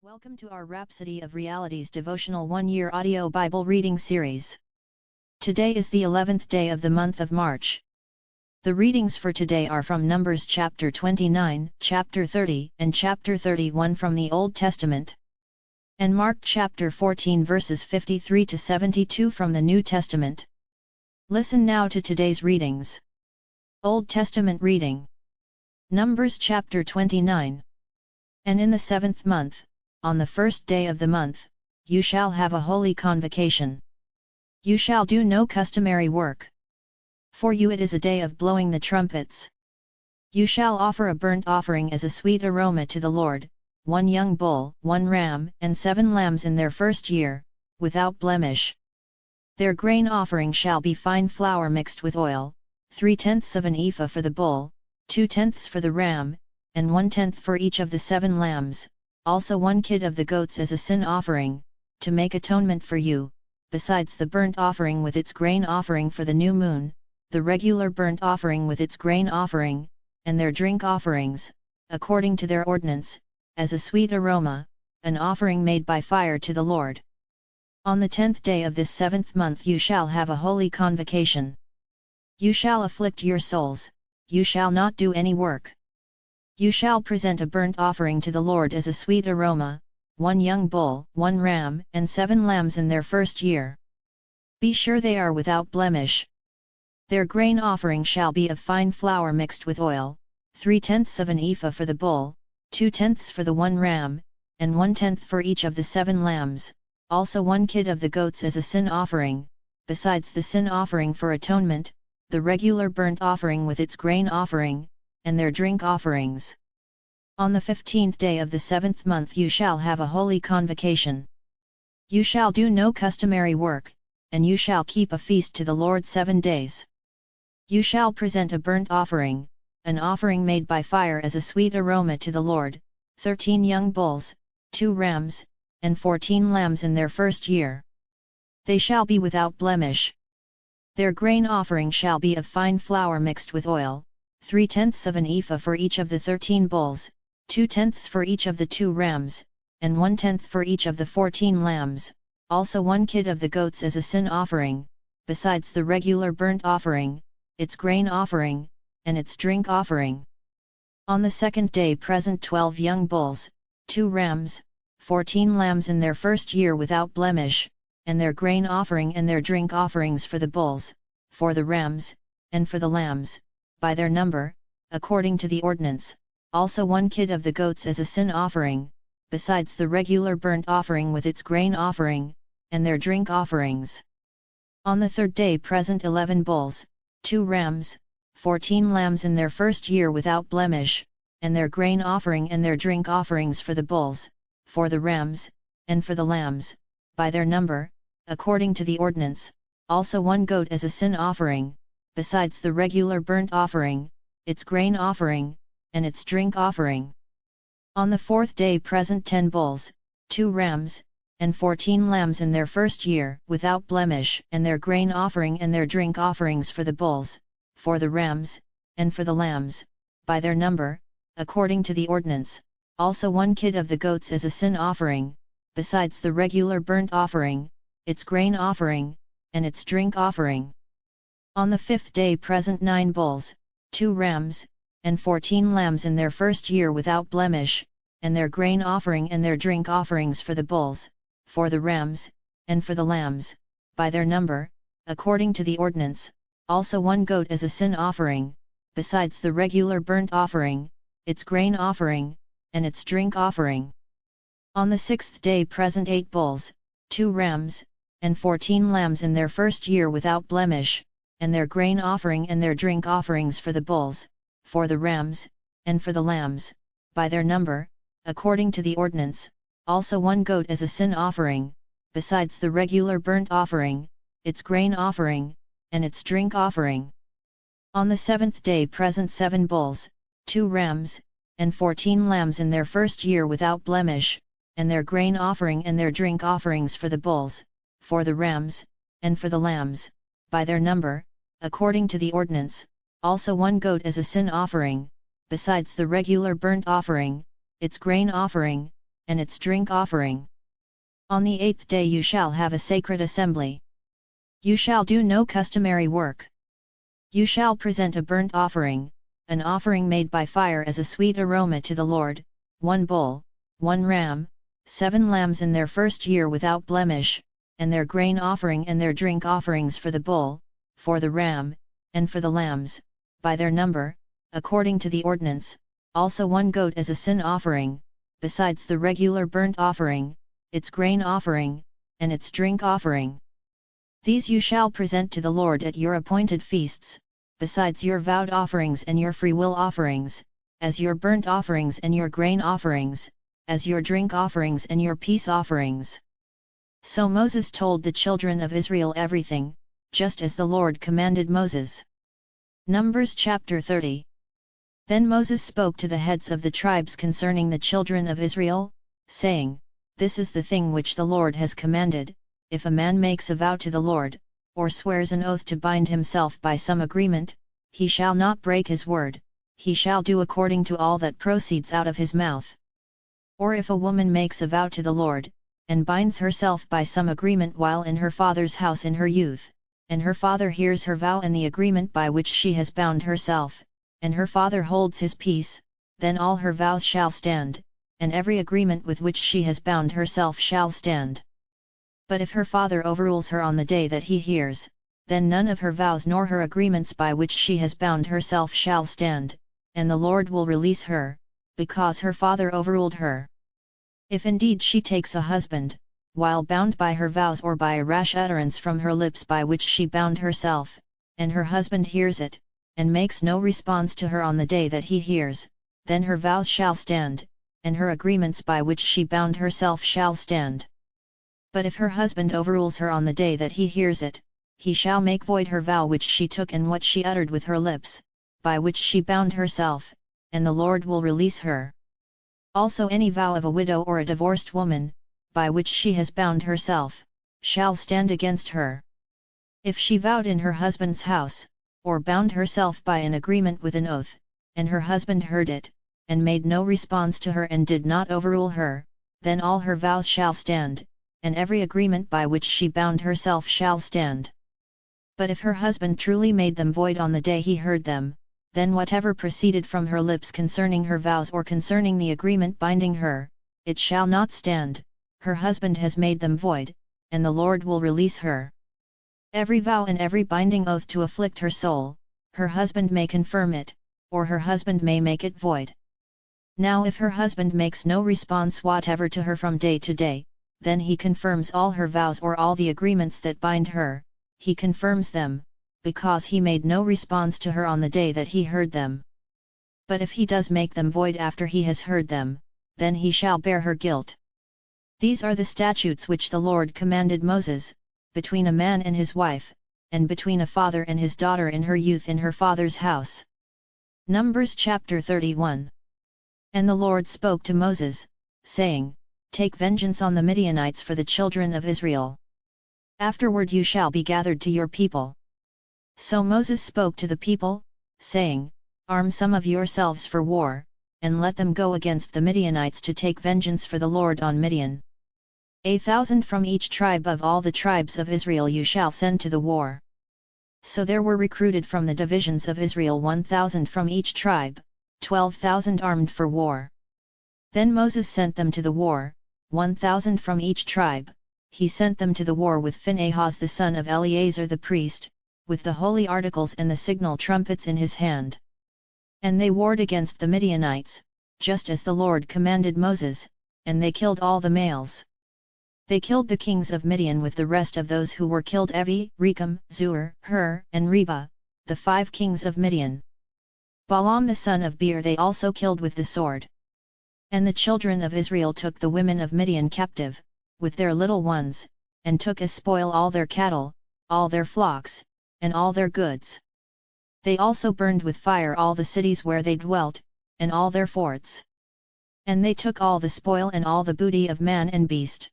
Welcome to our Rhapsody of Realities devotional one-year audio Bible reading series. Today is the 11th day of the month of March. The readings for today are from Numbers chapter 29, chapter 30, and chapter 31 from the Old Testament, and Mark chapter 14 verses 53 to 72 from the New Testament. Listen now to today's readings. Old Testament reading. Numbers chapter 29. And in the 7th month, on the 1st day of the month, you shall have a holy convocation. You shall do no customary work. For you it is a day of blowing the trumpets. You shall offer a burnt offering as a sweet aroma to the Lord, 1 young bull, 1 ram, and 7 lambs in their first year, without blemish. Their grain offering shall be fine flour mixed with oil, 3/10 of an ephah for the bull, 2/10 for the ram, and 1/10 for each of the 7 lambs. Also 1 kid of the goats as a sin offering, to make atonement for you, besides the burnt offering with its grain offering for the new moon, the regular burnt offering with its grain offering, and their drink offerings, according to their ordinance, as a sweet aroma, an offering made by fire to the Lord. On the 10th day of this 7th month you shall have a holy convocation. You shall afflict your souls, you shall not do any work. You shall present a burnt offering to the Lord as a sweet aroma, 1 young bull, 1 ram, and 7 lambs in their first year. Be sure they are without blemish. Their grain offering shall be of fine flour mixed with oil, 3/10 of an ephah for the bull, 2/10 for the 1 ram, and 1/10 for each of the 7 lambs, also 1 kid of the goats as a sin offering, besides the sin offering for atonement, the regular burnt offering with its grain offering, and their drink offerings. On the 15th day of the 7th month you shall have a holy convocation. You shall do no customary work, and you shall keep a feast to the Lord 7 days. You shall present a burnt offering, an offering made by fire as a sweet aroma to the Lord, 13 young bulls, 2 rams, and 14 lambs in their first year. They shall be without blemish. Their grain offering shall be of fine flour mixed with oil, 3/10 of an ephah for each of the 13 bulls, 2/10 for each of the 2 rams, and 1/10 for each of the 14 lambs, also 1 kid of the goats as a sin offering, besides the regular burnt offering, its grain offering, and its drink offering. On the 2nd day present 12 young bulls, 2 rams, 14 lambs in their first year without blemish, and their grain offering and their drink offerings for the bulls, for the rams, and for the lambs, by their number, according to the ordinance, also 1 kid of the goats as a sin offering, besides the regular burnt offering with its grain offering, and their drink offerings. On the 3rd day present 11 bulls, 2 rams, 14 lambs in their first year without blemish, and their grain offering and their drink offerings for the bulls, for the rams, and for the lambs, by their number, according to the ordinance, also 1 goat as a sin offering, besides the regular burnt offering, its grain offering, and its drink offering. On the 4th day present 10 bulls, 2 rams, and 14 lambs in their first year without blemish, and their grain offering and their drink offerings for the bulls, for the rams, and for the lambs, by their number, according to the ordinance, also 1 kid of the goats as a sin offering, besides the regular burnt offering, its grain offering, and its drink offering. On the 5th day present 9 bulls, 2 rams, and 14 lambs in their first year without blemish, and their grain offering and their drink offerings for the bulls, for the rams, and for the lambs, by their number, according to the ordinance, also 1 goat as a sin offering, besides the regular burnt offering, its grain offering, and its drink offering. On the 6th day present 8 bulls, 2 rams, and 14 lambs in their first year without blemish, and their grain offering and their drink offerings for the bulls, for the rams, and for the lambs, by their number, according to the ordinance, also 1 goat as a sin offering, besides the regular burnt offering, its grain offering, and its drink offering. On the 7th day present 7 bulls, 2 rams, and 14 lambs in their first year without blemish, and their grain offering and their drink offerings for the bulls, for the rams, and for the lambs, by their number, according to the ordinance, also 1 goat as a sin offering, besides the regular burnt offering, its grain offering, and its drink offering. On the 8th day you shall have a sacred assembly. You shall do no customary work. You shall present a burnt offering, an offering made by fire as a sweet aroma to the Lord, 1 bull, 1 ram, 7 lambs in their first year without blemish, and their grain offering and their drink offerings for the bull, for the ram, and for the lambs, by their number, according to the ordinance, also 1 goat as a sin offering, besides the regular burnt offering, its grain offering, and its drink offering. These you shall present to the Lord at your appointed feasts, besides your vowed offerings and your freewill offerings, as your burnt offerings and your grain offerings, as your drink offerings and your peace offerings. So Moses told the children of Israel everything, just as the Lord commanded Moses. Numbers chapter 30. Then Moses spoke to the heads of the tribes concerning the children of Israel, saying, This is the thing which the Lord has commanded, if a man makes a vow to the Lord, or swears an oath to bind himself by some agreement, he shall not break his word, he shall do according to all that proceeds out of his mouth. Or if a woman makes a vow to the Lord, and binds herself by some agreement while in her father's house in her youth, and her father hears her vow and the agreement by which she has bound herself, and her father holds his peace, then all her vows shall stand, and every agreement with which she has bound herself shall stand. But if her father overrules her on the day that he hears, then none of her vows nor her agreements by which she has bound herself shall stand, and the Lord will release her, because her father overruled her. If indeed she takes a husband, while bound by her vows or by a rash utterance from her lips by which she bound herself, and her husband hears it, and makes no response to her on the day that he hears, then her vows shall stand, and her agreements by which she bound herself shall stand. But if her husband overrules her on the day that he hears it, he shall make void her vow which she took and what she uttered with her lips, by which she bound herself, and the Lord will release her. Also any vow of a widow or a divorced woman, by which she has bound herself, shall stand against her. If she vowed in her husband's house, or bound herself by an agreement with an oath, and her husband heard it, and made no response to her and did not overrule her, then all her vows shall stand, and every agreement by which she bound herself shall stand. But if her husband truly made them void on the day he heard them, then whatever proceeded from her lips concerning her vows or concerning the agreement binding her, it shall not stand, her husband has made them void, and the Lord will release her. Every vow and every binding oath to afflict her soul, her husband may confirm it, or her husband may make it void. Now if her husband makes no response whatever to her from day to day, then he confirms all her vows or all the agreements that bind her, he confirms them, because he made no response to her on the day that he heard them. But if he does make them void after he has heard them, then he shall bear her guilt. These are the statutes which the Lord commanded Moses, between a man and his wife, and between a father and his daughter in her youth in her father's house. Numbers chapter 31. And the Lord spoke to Moses, saying, Take vengeance on the Midianites for the children of Israel. Afterward you shall be gathered to your people. So Moses spoke to the people, saying, Arm some of yourselves for war, and let them go against the Midianites to take vengeance for the Lord on Midian. 1,000 from each tribe of all the tribes of Israel you shall send to the war. So there were recruited from the divisions of Israel 1,000 from each tribe, 12,000 armed for war. Then Moses sent them to the war, 1,000 from each tribe. He sent them to the war with Phinehas the son of Eleazar the priest, with the holy articles and the signal trumpets in his hand. And they warred against the Midianites, just as the Lord commanded Moses, and they killed all the males. They killed the kings of Midian with the rest of those who were killed Evi, Rekam, Zur, Hur, and Reba, the 5 kings of Midian. Balaam the son of Beer they also killed with the sword. And the children of Israel took the women of Midian captive, with their little ones, and took as spoil all their cattle, all their flocks, and all their goods. They also burned with fire all the cities where they dwelt, and all their forts. And they took all the spoil and all the booty of man and beast.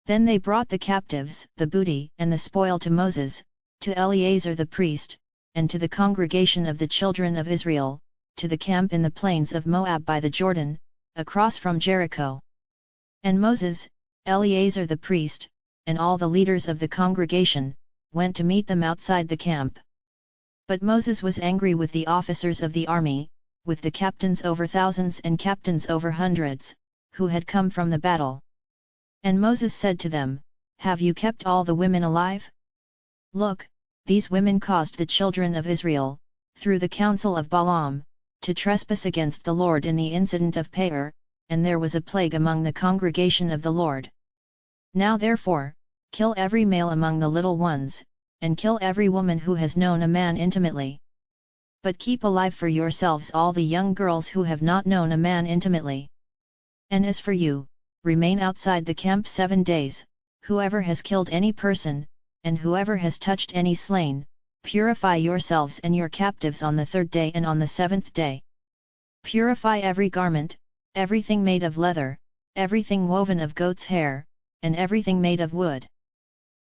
Then they brought the captives, the booty and the spoil to Moses, to Eleazar the priest, and to the congregation of the children of Israel, to the camp in the plains of Moab by the Jordan, across from Jericho. And Moses, Eleazar the priest, and all the leaders of the congregation, went to meet them outside the camp. But Moses was angry with the officers of the army, with the captains over thousands and captains over hundreds, who had come from the battle. And Moses said to them, "Have you kept all the women alive? Look, these women caused the children of Israel, through the counsel of Balaam, to trespass against the Lord in the incident of Peor, and there was a plague among the congregation of the Lord. Now therefore, kill every male among the little ones, and kill every woman who has known a man intimately. But keep alive for yourselves all the young girls who have not known a man intimately. And as for you, remain outside the camp 7 days, whoever has killed any person, and whoever has touched any slain, purify yourselves and your captives on the 3rd day and on the 7th day. Purify every garment, everything made of leather, everything woven of goat's hair, and everything made of wood."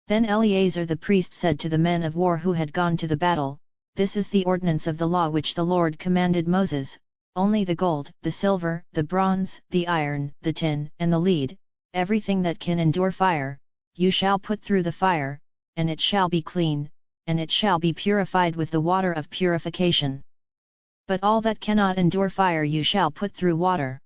Then Eleazar the priest said to the men of war who had gone to the battle, "This is the ordinance of the law which the Lord commanded Moses, only the gold, the silver, the bronze, the iron, the tin, and the lead, everything that can endure fire, you shall put through the fire, and it shall be clean, and it shall be purified with the water of purification. But all that cannot endure fire you shall put through water.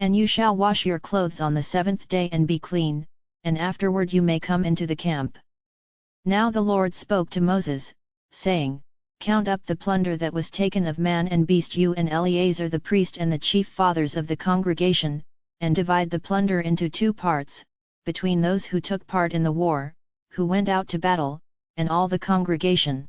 And you shall wash your clothes on the 7th day and be clean, and afterward you may come into the camp." Now the Lord spoke to Moses, saying, "Count up the plunder that was taken of man and beast, you and Eleazar the priest and the chief fathers of the congregation, and divide the plunder into 2 parts, between those who took part in the war, who went out to battle, and all the congregation.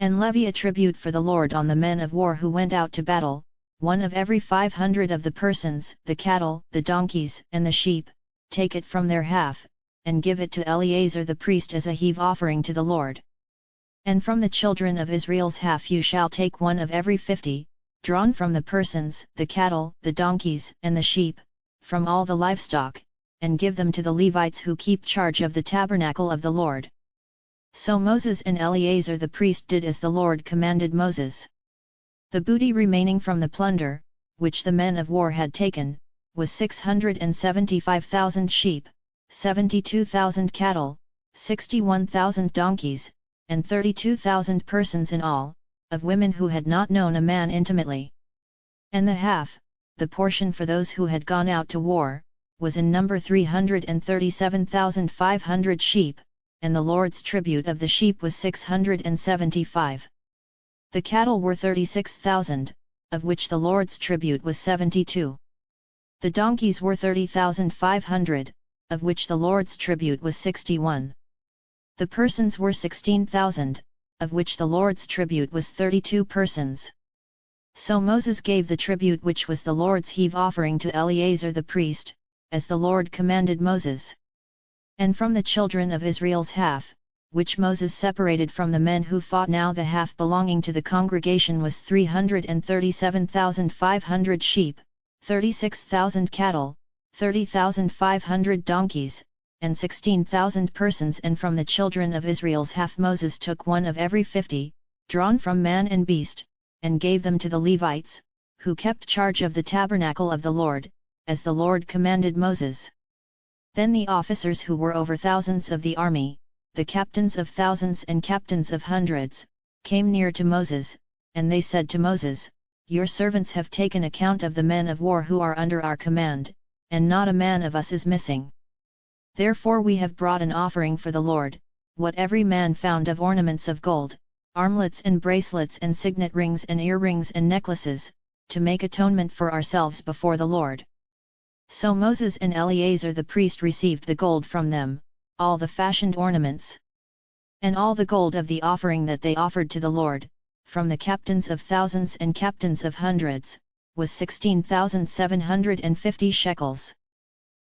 And levy a tribute for the Lord on the men of war who went out to battle, 1 of every 500 of the persons, the cattle, the donkeys, and the sheep, take it from their half, and give it to Eleazar the priest as a heave offering to the Lord. And from the children of Israel's half you shall take 1 of every 50, drawn from the persons, the cattle, the donkeys, and the sheep, from all the livestock, and give them to the Levites who keep charge of the tabernacle of the Lord." So Moses and Eleazar the priest did as the Lord commanded Moses. The booty remaining from the plunder, which the men of war had taken, was 675,000 sheep, 72,000 cattle, 61,000 donkeys, and 32,000 persons in all, of women who had not known a man intimately. And the half, the portion for those who had gone out to war, was in number 337,500 sheep, and the Lord's tribute of the sheep was 675. The cattle were 36,000, of which the Lord's tribute was 72. The donkeys were 30,500, of which the Lord's tribute was 61. The persons were 16,000, of which the Lord's tribute was 32 persons. So Moses gave the tribute which was the Lord's heave offering to Eleazar the priest, as the Lord commanded Moses. And from the children of Israel's half, which Moses separated from the men who fought, now the half belonging to the congregation was 337,500 sheep, 36,000 cattle, 30,500 donkeys, and 16,000 persons. And from the children of Israel's half Moses took 1 of every 50, drawn from man and beast, and gave them to the Levites, who kept charge of the tabernacle of the Lord, as the Lord commanded Moses. Then the officers who were over thousands of the army, the captains of thousands and captains of hundreds, came near to Moses, and they said to Moses, "Your servants have taken account of the men of war who are under our command, and not a man of us is missing. Therefore we have brought an offering for the Lord, what every man found of ornaments of gold, armlets and bracelets and signet rings and earrings and necklaces, to make atonement for ourselves before the Lord." So Moses and Eleazar the priest received the gold from them, all the fashioned ornaments, and all the gold of the offering that they offered to the Lord, from the captains of thousands and captains of hundreds, was 16,750 shekels.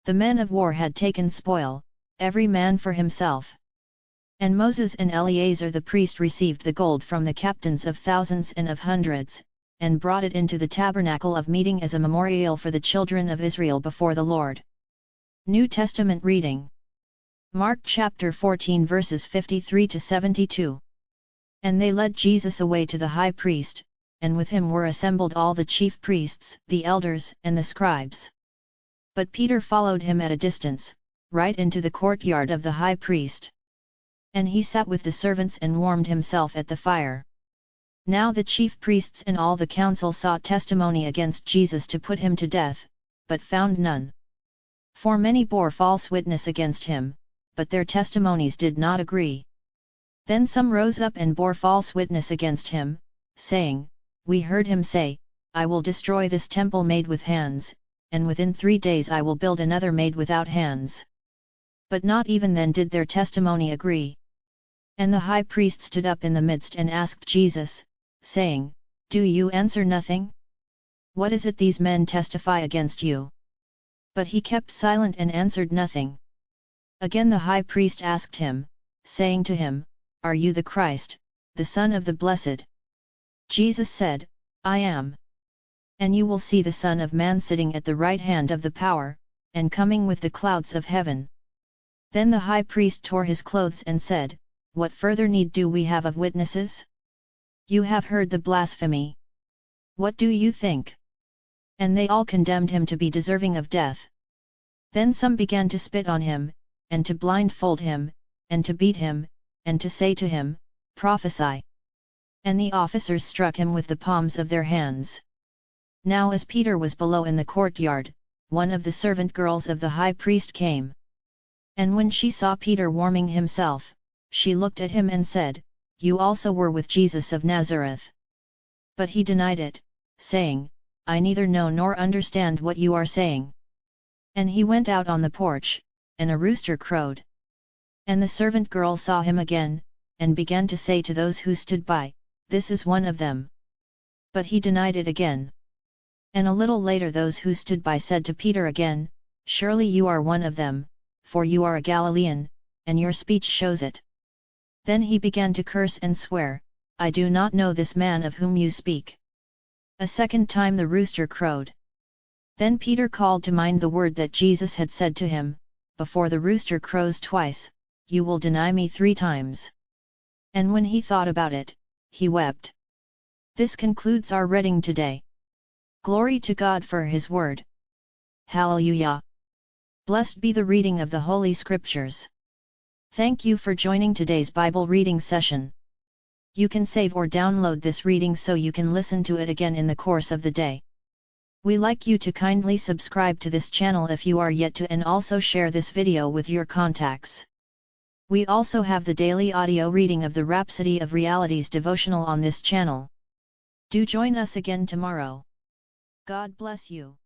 The men of war had taken spoil, every man for himself. And Moses and Eleazar the priest received the gold from the captains of thousands and of hundreds, and brought it into the tabernacle of meeting as a memorial for the children of Israel before the Lord. New Testament reading. Mark chapter 14 verses 53 to 72. And they led Jesus away to the high priest, and with him were assembled all the chief priests, the elders, and the scribes. But Peter followed him at a distance, right into the courtyard of the high priest. And he sat with the servants and warmed himself at the fire. Now the chief priests and all the council sought testimony against Jesus to put him to death, but found none. For many bore false witness against him, but their testimonies did not agree. Then some rose up and bore false witness against him, saying, "We heard him say, I will destroy this temple made with hands, and within 3 days I will build another made without hands." But not even then did their testimony agree. And the high priest stood up in the midst and asked Jesus, saying, "Do you answer nothing? What is it these men testify against you?" But he kept silent and answered nothing. Again the high priest asked him, saying to him, "Are you the Christ, the Son of the Blessed?" Jesus said, "I am. And you will see the Son of Man sitting at the right hand of the power, and coming with the clouds of heaven." Then the high priest tore his clothes and said, "What further need do we have of witnesses? You have heard the blasphemy. What do you think?" And they all condemned him to be deserving of death. Then some began to spit on him, and to blindfold him, and to beat him, and to say to him, "Prophesy." And the officers struck him with the palms of their hands. Now as Peter was below in the courtyard, one of the servant girls of the high priest came. And when she saw Peter warming himself, she looked at him and said, "You also were with Jesus of Nazareth." But he denied it, saying, "I neither know nor understand what you are saying." And he went out on the porch, and a rooster crowed. And the servant girl saw him again, and began to say to those who stood by, "This is one of them." But he denied it again. And a little later those who stood by said to Peter again, "Surely you are one of them, for you are a Galilean, and your speech shows it." Then he began to curse and swear, "I do not know this man of whom you speak." A second time the rooster crowed. Then Peter called to mind the word that Jesus had said to him, "Before the rooster crows twice, you will deny me 3 times." And when he thought about it, he wept. This concludes our reading today. Glory to God for His word. Hallelujah! Blessed be the reading of the Holy Scriptures. Thank you for joining today's Bible reading session. You can save or download this reading so you can listen to it again in the course of the day. We like you to kindly subscribe to this channel if you are yet to, and also share this video with your contacts. We also have the daily audio reading of the Rhapsody of Realities devotional on this channel. Do join us again tomorrow. God bless you.